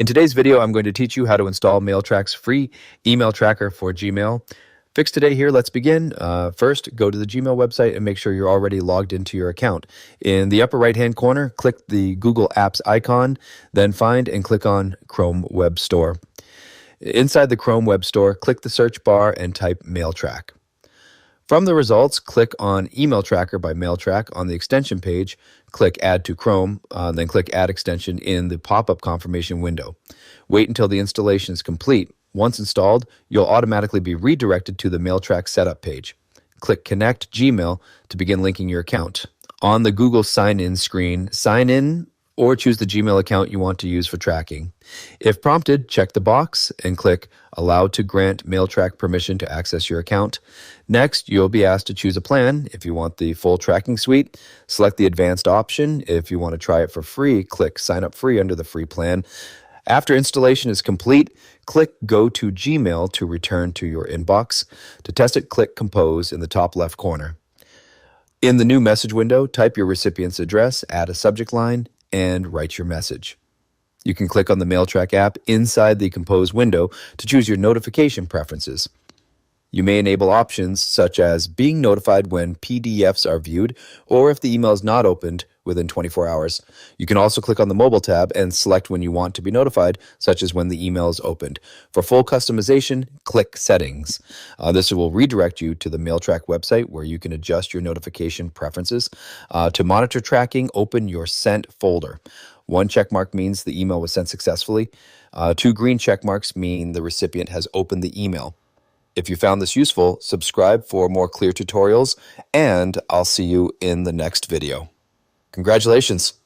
In today's video, I'm going to teach you how to install Mailtrack's free email tracker for Gmail. Fix today here, let's begin. First, go to the Gmail website and make sure you're already logged into your account. In the upper right-hand corner, click the Google Apps icon, then find and click on Chrome Web Store. Inside the Chrome Web Store, click the search bar and type Mailtrack. From the results, click on Email Tracker by Mailtrack on the extension page, click Add to Chrome, then click Add Extension in the pop-up confirmation window. Wait until the installation is complete. Once installed, you'll automatically be redirected to the Mailtrack setup page. Click Connect Gmail to begin linking your account. On the Google Sign-In screen, sign in or choose the Gmail account you want to use for tracking. If prompted, check the box and click Allow to grant Mailtrack permission to access your account. Next, you'll be asked to choose a plan. If you want the full tracking suite, select the advanced option. If you want to try it for free, click Sign Up Free under the free plan. After installation is complete, click Go to Gmail to return to your inbox. To test it, click Compose in the top left corner. In the new message window, type your recipient's address, add a subject line, and write your message. You can click on the Mailtrack app inside the Compose window to choose your notification preferences. You may enable options such as being notified when PDFs are viewed or if the email is not opened within 24 hours. You can also click on the mobile tab and select when you want to be notified, such as when the email is opened. For full customization, click Settings. This will redirect you to the Mailtrack website where you can adjust your notification preferences. To monitor tracking, open your Sent folder. One checkmark means the email was sent successfully. Two green checkmarks mean the recipient has opened the email. If you found this useful, subscribe for more clear tutorials, and I'll see you in the next video. Congratulations!